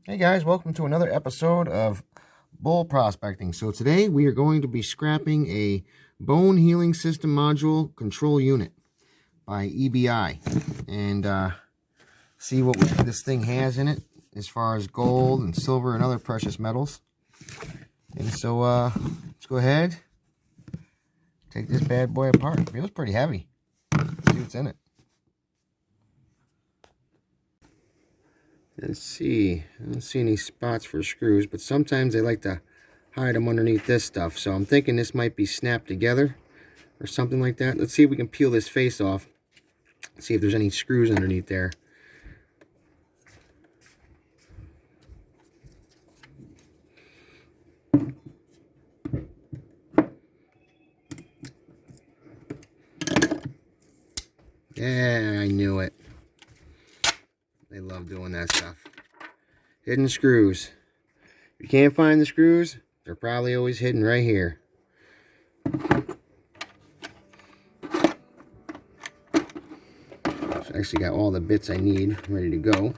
Hey guys, welcome to another episode of Bull Prospecting. So today we are going to be scrapping a Bone Healing System Module Control Unit by EBI and see what this thing has in it as far as gold and silver and other precious metals. And so let's go ahead, take this bad boy apart. It feels pretty heavy. Let's see what's in it. Let's see. I don't see any spots for screws, but sometimes they like to hide them underneath this stuff. So I'm thinking this might be snapped together or something like that. Let's see if we can peel this face off. See if there's any screws underneath there. Yeah, I knew it. They love doing that stuff. Hidden screws. If you can't find the screws, they're probably always hidden right here. So I actually got all the bits I need ready to go.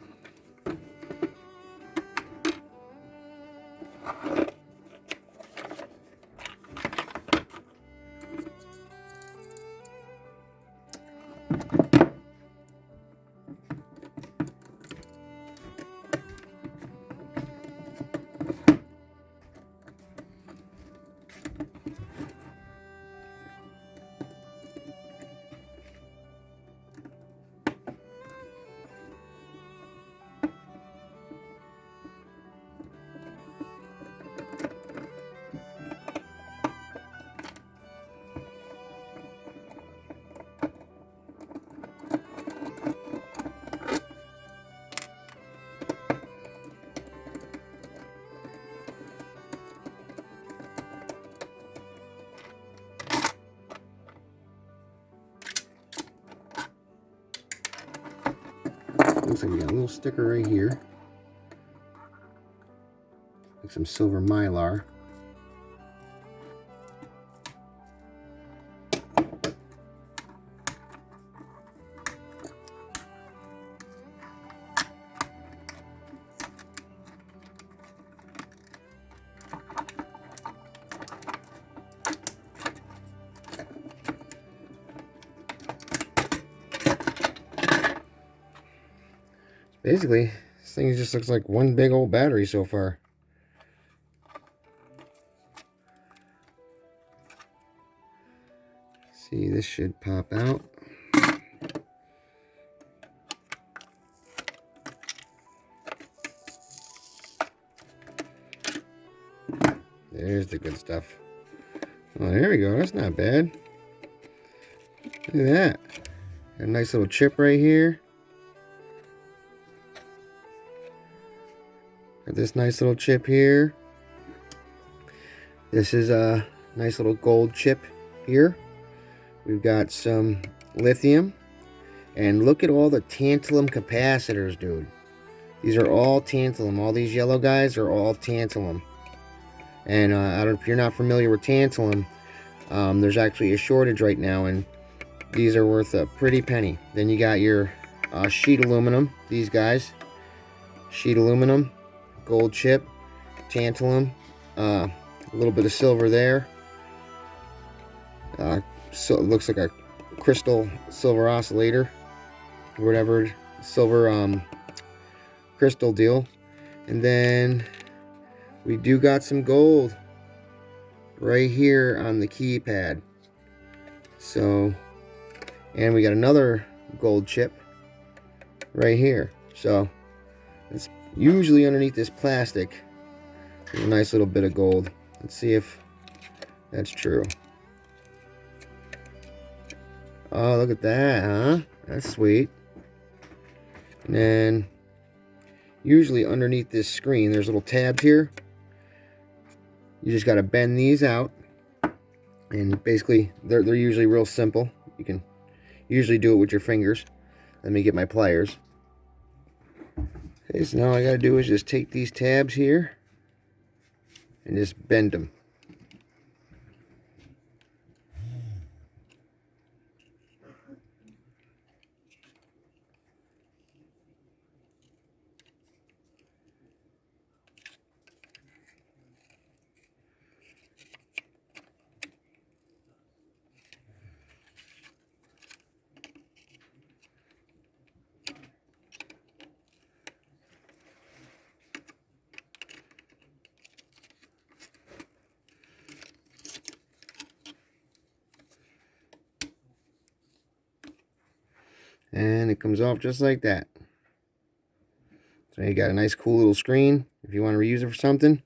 Looks like we got a little sticker right here. Like some silver mylar. Basically, this thing just looks like one big old battery so far. See, this should pop out. There's the good stuff. Oh, there we go. That's not bad. Look at that. Got a nice little chip right here. Got this nice little chip here. This is a nice little gold chip here. We've got some lithium. And look at all the tantalum capacitors, dude. These are all tantalum. All these yellow guys are all tantalum. And I don't know if you're not familiar with tantalum. There's actually a shortage right now, and these are worth a pretty penny. Then you got your sheet aluminum. These guys. Sheet aluminum. Gold chip. Tantalum. A little bit of silver there. So it looks like a crystal silver oscillator. Whatever. Silver crystal deal. And then we do got some gold right here on the keypad. So, and we got another gold chip right here. So it's usually underneath this plastic. There's a nice little bit of gold. Let's see if that's true. Oh, look at that, huh? That's sweet. And then usually underneath this screen, there's little tabs here. You just got to bend these out. And basically, they're usually real simple. You can usually do it with your fingers. Let me get my pliers. Okay, so now all I got to do is just take these tabs here and just bend them. And it comes off just like that. So you got a nice cool little screen if you want to reuse it for something.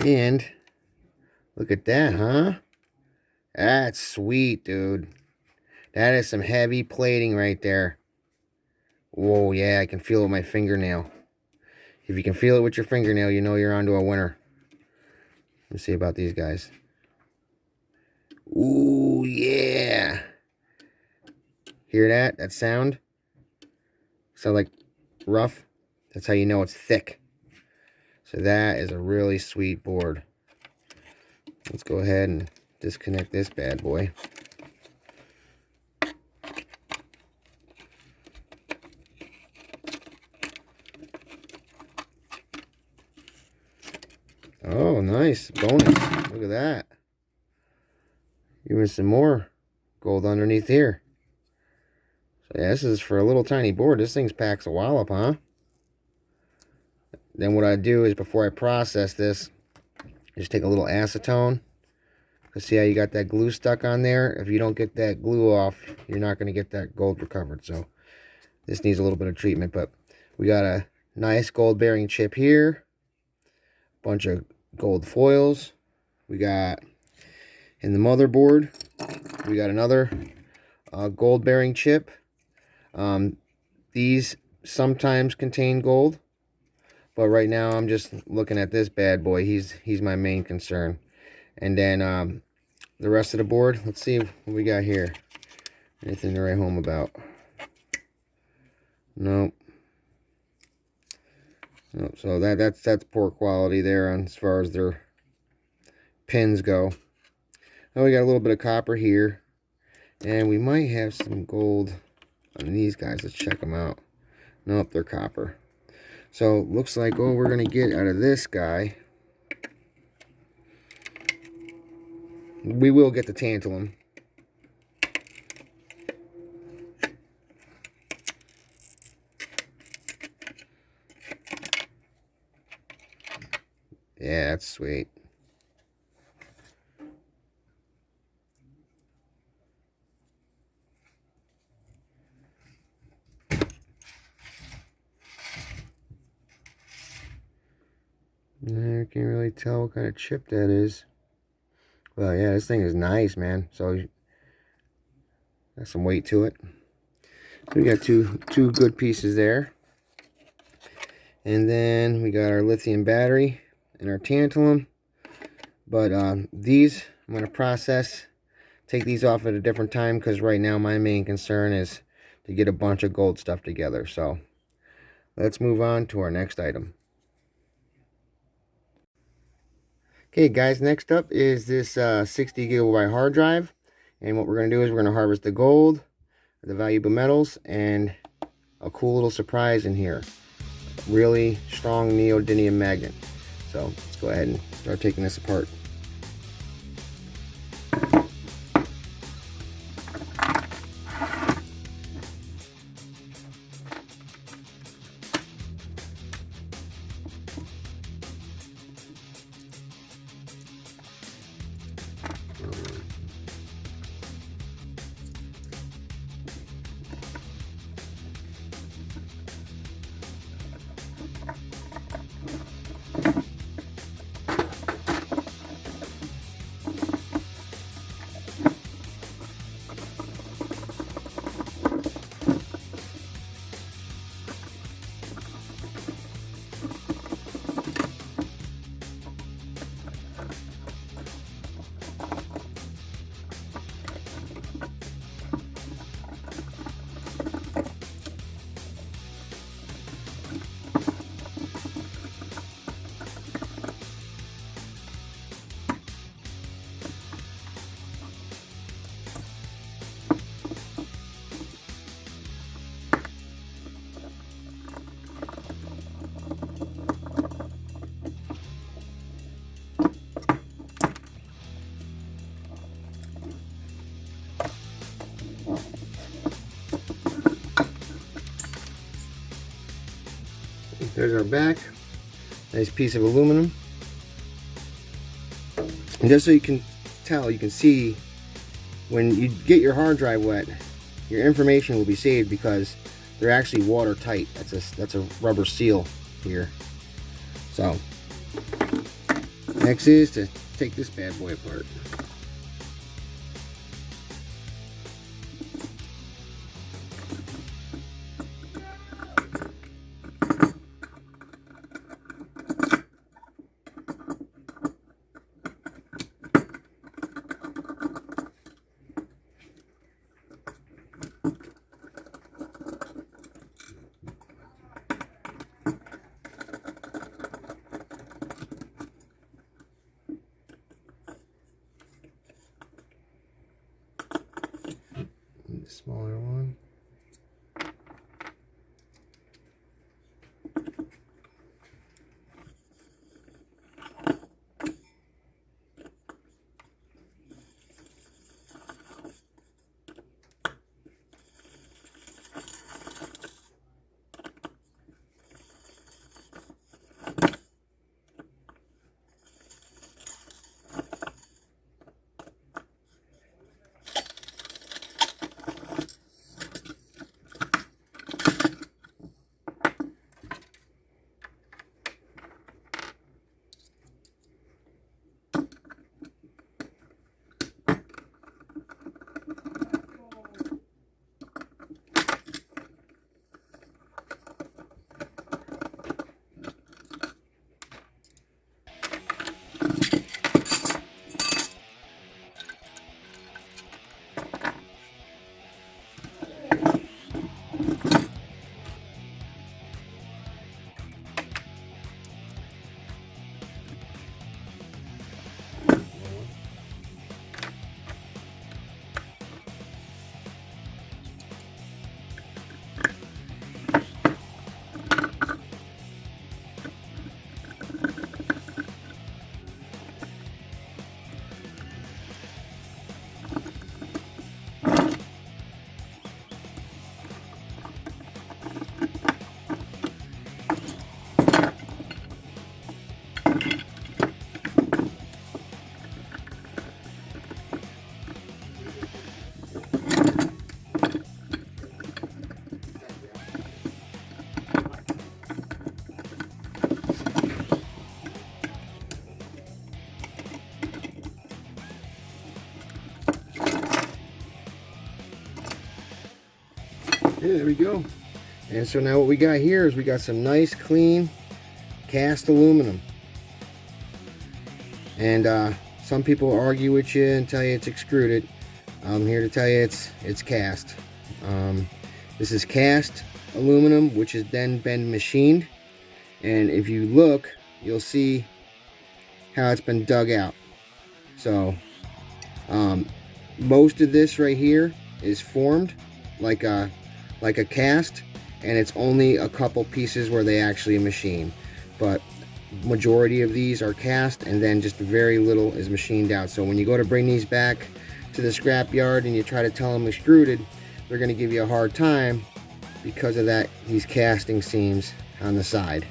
And look at that, huh? That's sweet, dude. That is some heavy plating right there. Whoa, yeah, I can feel it with my fingernail. If you can feel it with your fingernail, you know you're onto a winner. Let's see about these guys. Ooh, yeah. Hear that? That sound? Sound like rough? That's how you know it's thick. So that is a really sweet board. Let's go ahead and disconnect this bad boy. Oh, nice. Bonus. Look at that. Even some more gold underneath here. So yeah, this is for a little tiny board. This thing packs a wallop, huh? Then what I do is before I process this, I just take a little acetone. See how you got that glue stuck on there? If you don't get that glue off, you're not going to get that gold recovered. So this needs a little bit of treatment. But we got a nice gold bearing chip here. Bunch of gold foils. We got in the motherboard, we got another gold bearing chip. These sometimes contain gold, but right now I'm just looking at this bad boy. He's my main concern. And then the rest of the board, let's see what we got here. Anything to write home about? Nope. So that's poor quality there on as far as their pins go. Now we got a little bit of copper here, and we might have some gold on these guys. Let's check them out. Nope, they're copper. So looks like all we're gonna get out of this guy, we will get the tantalum. Yeah, that's sweet. I can't really tell what kind of chip that is. Well, yeah, this thing is nice, man. So got some weight to it. So we got two good pieces there. And then we got our lithium battery and our tantalum. But these I'm going to process, take these off at a different time, because right now my main concern is to get a bunch of gold stuff together. So let's move on to our next item. Okay guys, next up is this 60 gigabyte hard drive. And what we're going to do is we're going to harvest the gold, the valuable metals, and a cool little surprise in here. Really strong neodymium magnet. So let's go ahead and start taking this apart. There's our back. Nice piece of aluminum. And just so you can tell, you can see when you get your hard drive wet, your information will be saved because they're actually watertight. That's a rubber seal here. So next is to take this bad boy apart. The smaller one. Yeah, there we go. And so now what we got here is we got some nice clean cast aluminum. And some people argue with you and tell you it's extruded. I'm here to tell you it's cast. This is cast aluminum, which has then been machined. And if you look, you'll see how it's been dug out. So most of this right here is formed like a cast, and it's only a couple pieces where they actually machine, but majority of these are cast, and then just very little is machined out. So when you go to bring these back to the scrap yard and you try to tell them extruded, they're going to give you a hard time because of that, these casting seams on the side.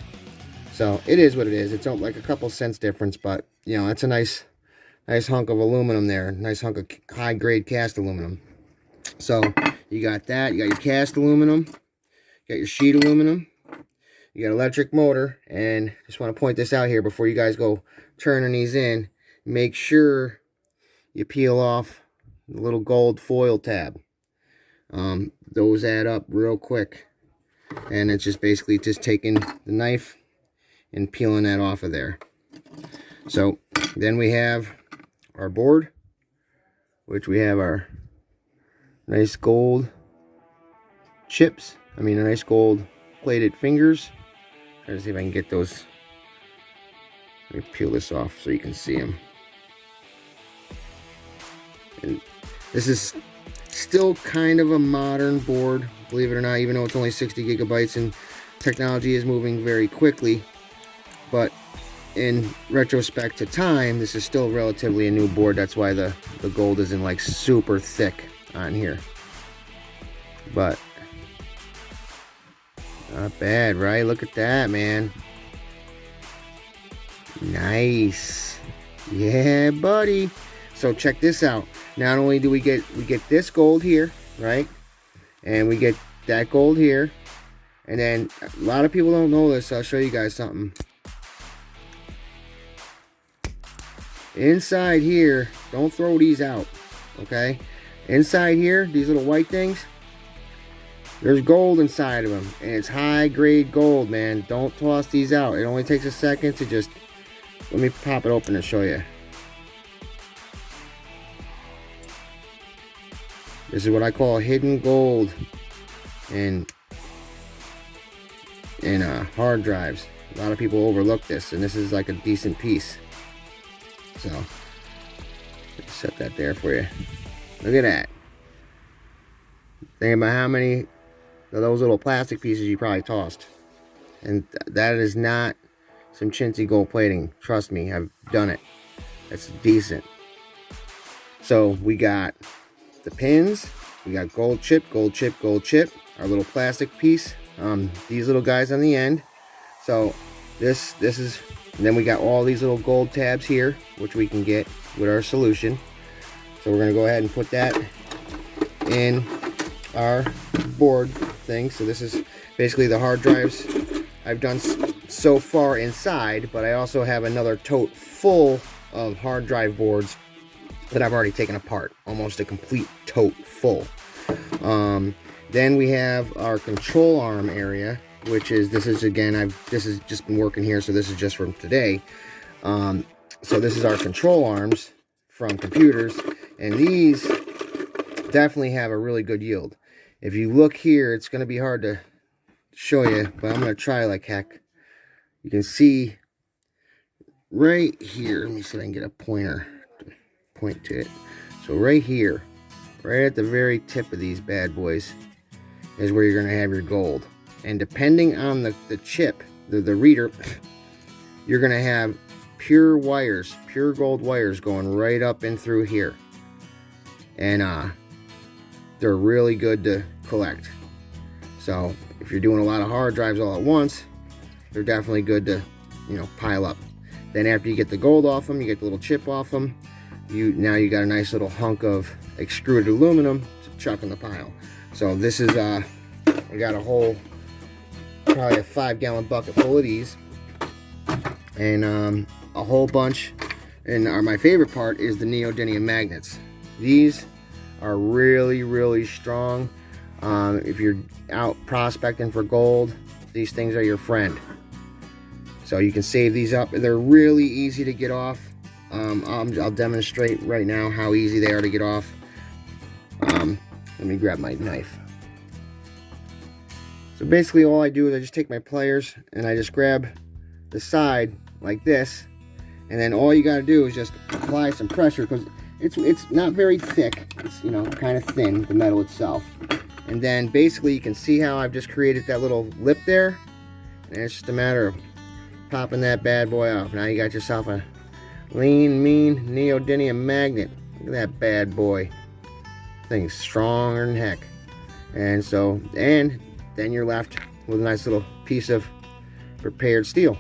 So it is what it is. It's like a couple cents difference, but you know, that's a nice hunk of aluminum there, nice hunk of high grade cast aluminum. So you got that, you got your cast aluminum, you got your sheet aluminum, you got electric motor. And just want to point this out here before you guys go turning these in, make sure you peel off the little gold foil tab. Those add up real quick, and it's just basically just taking the knife and peeling that off of there. So then we have our board, which we have our nice gold chips. I mean, a nice gold plated fingers. Try to see if I can get those. Let me peel this off so you can see them. And this is still kind of a modern board, believe it or not, even though it's only 60 gigabytes and technology is moving very quickly. But in retrospect to time, this is still relatively a new board. That's why the gold isn't like super thick on here. But not bad, right? Look at that, man. Nice. Yeah, buddy. So check this out. Not only do we get this gold here, right? And we get that gold here. And then a lot of people don't know this, so I'll show you guys something. Inside here, don't throw these out, okay? Inside here, these little white things, there's gold inside of them, and it's high grade gold, man. Don't toss these out. It only takes a second to just, let me pop it open and show you. This is what I call hidden gold in hard drives. A lot of people overlook this, and this is like a decent piece. So, let's set that there for you. Look at that. Think about how many of those little plastic pieces you probably tossed. And that is not some chintzy gold plating. Trust me, I've done it. It's decent. So, we got the pins. We got gold chip, gold chip, gold chip. Our little plastic piece. These little guys on the end. So, this is... And then we got all these little gold tabs here, which we can get with our solution. So we're going to go ahead and put that in our board thing. So this is basically the hard drives I've done so far inside, but I also have another tote full of hard drive boards that I've already taken apart. Almost a complete tote full. Then we have our control arm area, which is, this is just been working here, so this is just from today. So this is our control arms from computers, and these definitely have a really good yield. If you look here, it's going to be hard to show you, but I'm going to try like heck. You can see right here, let me see if I can get a pointer to point to it. So right here, right at the very tip of these bad boys, is where you're going to have your gold. And depending on the chip, the reader, you're going to have pure wires, pure gold wires going right up and through here. And they're really good to collect. So if you're doing a lot of hard drives all at once, they're definitely good to, you know, pile up. Then after you get the gold off them, you get the little chip off them, now you got a nice little hunk of extruded aluminum to chuck in the pile. So this is, I got a whole, probably a 5-gallon bucket full of these, and a whole bunch. And my favorite part is the neodymium magnets. These are really, really strong. If you're out prospecting for gold, these things are your friend. So you can save these up. They're really easy to get off. I'll demonstrate right now how easy they are to get off. Let me grab my knife. So basically all I do is I just take my pliers and I just grab the side like this, and then all you got to do is just apply some pressure, because it's not very thick. It's, you know, kind of thin, the metal itself. And then basically you can see how I've just created that little lip there, and it's just a matter of popping that bad boy off. Now you got yourself a lean, mean neodymium magnet. Look at that bad boy. Thing's stronger than heck. And so, and then you're left with a nice little piece of prepared steel.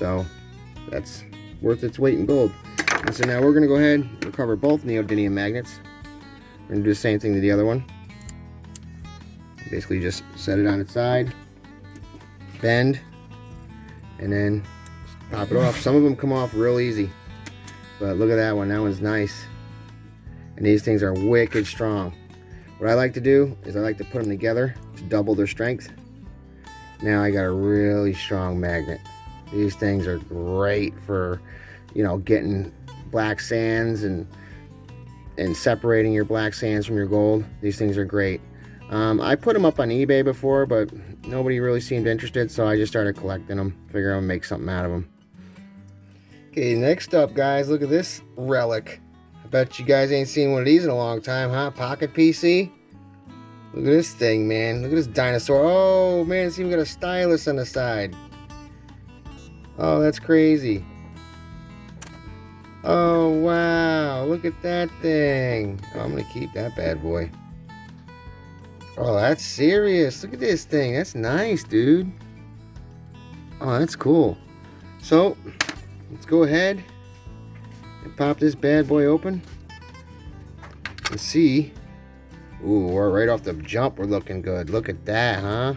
So that's worth its weight in gold. And so now we're going to go ahead and recover both neodymium magnets. We're going to do the same thing to the other one. Basically just set it on its side, bend, and then pop it off. Some of them come off real easy, but look at that one. That one's nice. And these things are wicked strong. What I like to do is I like to put them together to double their strength. Now I got a really strong magnet. These things are great for, you know, getting black sands and separating your black sands from your gold. These things are great. I put them up on eBay before, but nobody really seemed interested, so I just started collecting them. Figure I'll make something out of them. Okay, next up, guys, look at this relic. I bet you guys ain't seen one of these in a long time, huh? Pocket PC? Look at this thing, man. Look at this dinosaur. Oh, man, it's even got a stylus on the side. Oh, that's crazy. Oh, wow. Look at that thing. Oh, I'm going to keep that bad boy. Oh, that's serious. Look at this thing. That's nice, dude. Oh, that's cool. So, let's go ahead and pop this bad boy open and see Ooh, we're right off the jump. We're looking good. Look at that, huh?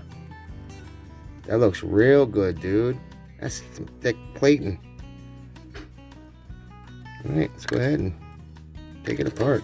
That looks real good, dude. That's some thick plating. All right, let's go ahead and take it apart.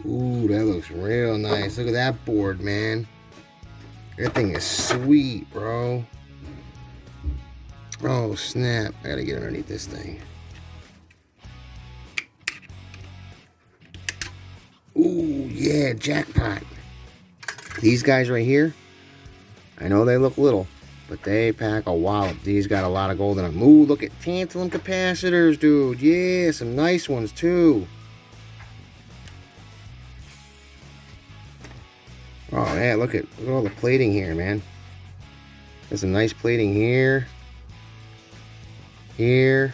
Ooh, that looks real nice. Look at that board, man. That thing is sweet, bro. Oh, snap. I gotta get underneath this thing. Ooh, yeah, jackpot. These guys right here, I know they look little, but they pack a wallop. These got a lot of gold in them. Ooh, look at tantalum capacitors, dude. Yeah, some nice ones, too. Oh, yeah, look at all the plating here, man. There's some nice plating here. Here.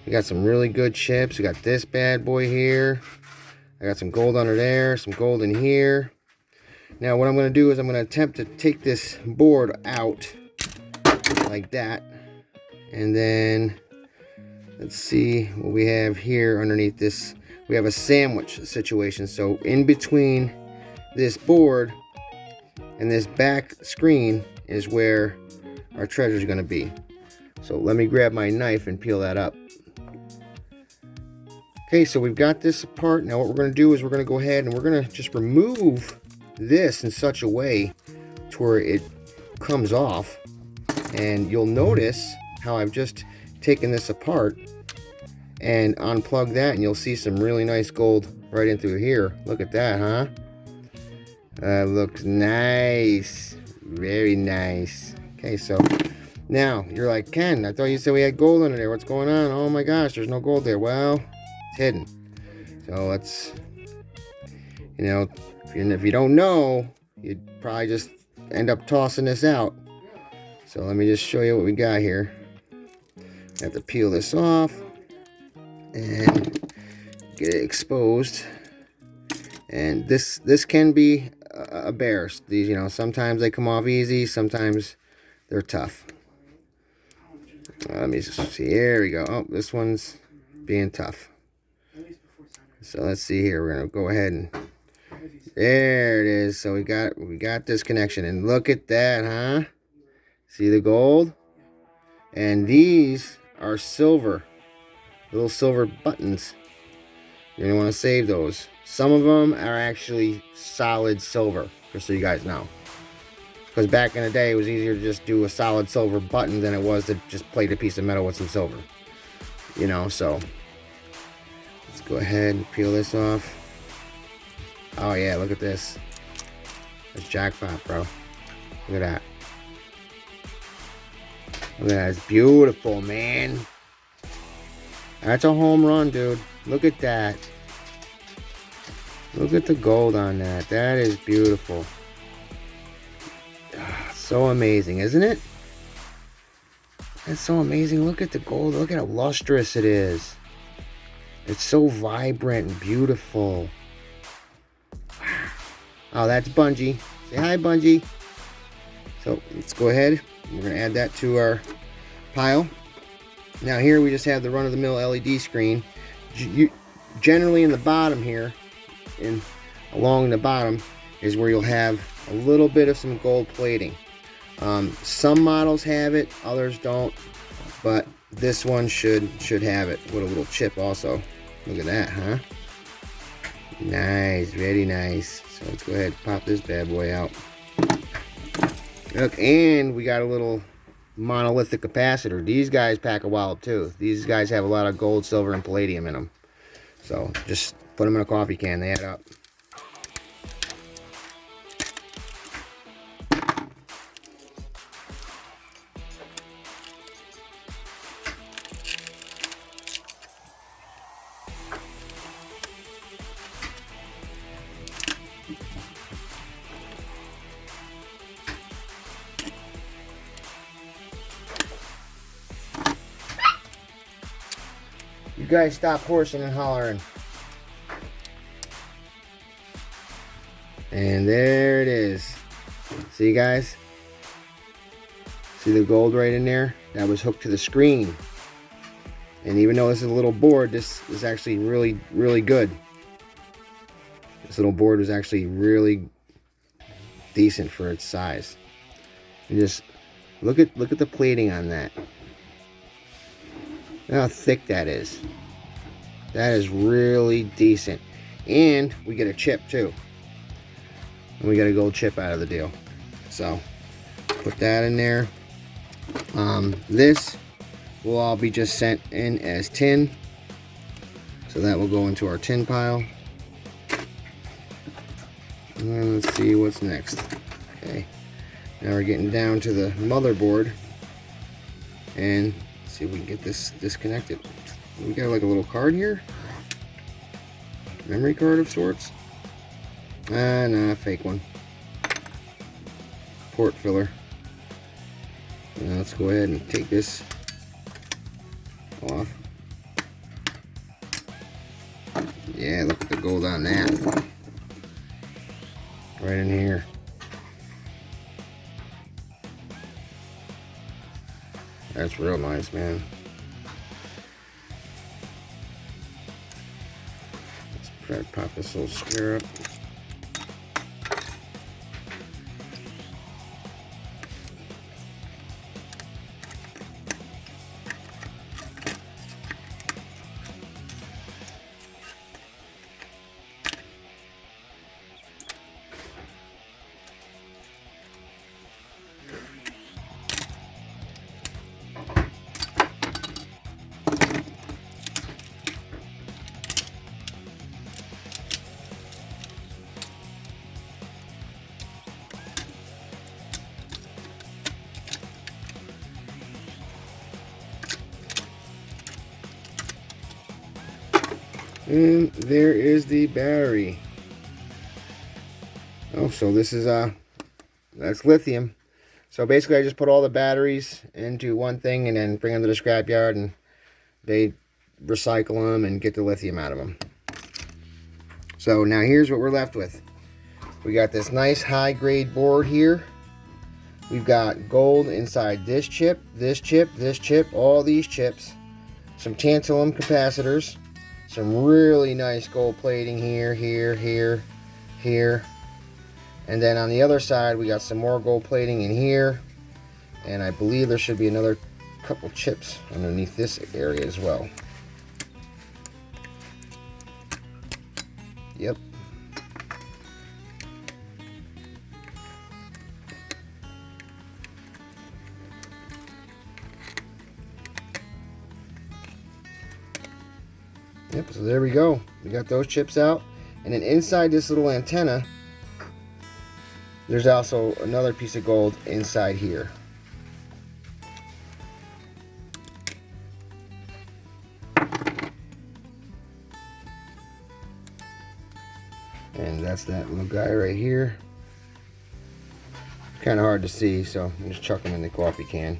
We got some really good chips. We got this bad boy here. I got some gold under there, some gold in here. Now what I'm going to do is I'm going to attempt to take this board out like that. And then let's see what we have here underneath this. We have a sandwich situation. So in between this board and this back screen is where our treasure is going to be. So let me grab my knife and peel that up. Okay, so we've got this apart. Now what we're going to do is we're going to go ahead and we're going to just remove this in such a way to where it comes off. And you'll notice how I've just taken this apart and unplug that, and you'll see some really nice gold right in through here. Look at that, huh? That looks nice. Very nice. Okay, so now you're like, Ken, I thought you said we had gold under there. What's going on? Oh my gosh, there's no gold there. Well, it's hidden. So let's, you know, if you don't know, you'd probably just end up tossing this out. So let me just show you what we got here. I have to peel this off and get it exposed. And this can be a bear. These, you know, sometimes they come off easy, sometimes they're tough. Let me just see. Here we go. Oh, this one's being tough. So let's see here. We're gonna go ahead and there it is. So we got this connection, and look at that, huh? See the gold? And these are silver, little silver buttons. You're gonna want to save those. Some of them are actually solid silver, just so you guys know. Because back in the day, it was easier to just do a solid silver button than it was to just plate a piece of metal with some silver. You know, so let's go ahead and peel this off. Oh yeah, look at this. That's jackpot, bro. Look at that. Look at that. It's beautiful, man. That's a home run, dude. Look at that. Look at the gold on that. That is beautiful. So amazing, isn't it? That's so amazing. Look at the gold. Look at how lustrous it is. It's so vibrant and beautiful. Wow. Oh, that's Bungie. Say hi, Bungie. So let's go ahead. We're going to add that to our pile. Now here we just have the run-of-the-mill LED screen. Generally in the bottom here, and along the bottom is where you'll have a little bit of some gold plating. Some models have it, others don't, but this one should have it with a little chip also. Look at that, huh? Nice, very nice. So let's go ahead and pop this bad boy out. Look, and we got a little monolithic capacitor. These guys pack a wallop too. These guys have a lot of gold, silver, and palladium in them. So just put them in a coffee can, they add up. You guys stop horsing and hollering. And there it is. See, guys? See the gold right in there? That was hooked to the screen. And even though this is a little board, this is actually really, really good. This little board was actually really decent for its size. And just look at the plating on that. Look how thick that is. That is really decent. And we get a chip too. And we got a gold chip out of the deal. So put that in there. This will all be just sent in as tin. So that will go into our tin pile. And let's see what's next. Okay. Now we're getting down to the motherboard. And see if we can get this disconnected. We got like a little card here. Memory card of sorts. Nah, fake one. Port filler. Now let's go ahead and take this off. Yeah, look at the gold on that. Right in here. That's real nice, man. Let's try to pop this little square up. And there is the battery. Oh, so this is that's lithium. So basically I just put all the batteries into one thing and then bring them to the scrapyard and they recycle them and get the lithium out of them. So now here's what we're left with. We got this nice high grade board here. We've got gold inside this chip, this chip, this chip, all these chips. Some tantalum capacitors. Some really nice gold plating here, here, here, here. And then on the other side, we got some more gold plating in here. And I believe there should be another couple chips underneath this area as well. Yep. Yep, so there we go. We got those chips out. And then inside this little antenna, there's also another piece of gold inside here. And that's that little guy right here. Kind of hard to see, so I'm just chucking in the coffee can.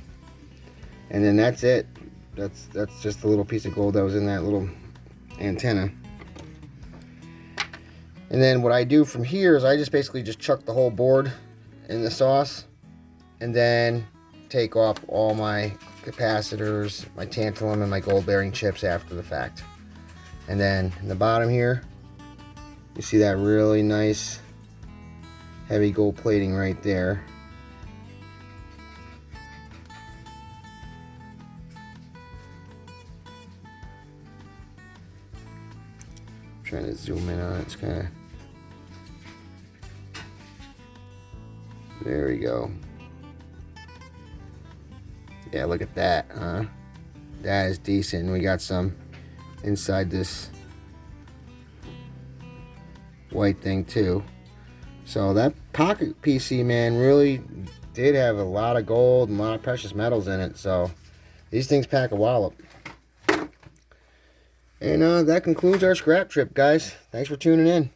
And then that's it. That's just a little piece of gold that was in that little antenna. And then what I do from here is I just basically just chuck the whole board in the sauce and then take off all my capacitors, my tantalum, and my gold bearing chips after the fact. And then in the bottom here, you see that really nice heavy gold plating right there. Trying to zoom in on it, it's kind of, there we go. Yeah, look at that, huh? That is decent. We got some inside this white thing too. So that Pocket PC, man, really did have a lot of gold and a lot of precious metals in it. So these things pack a wallop. And that concludes our scrap trip, guys. Thanks for tuning in.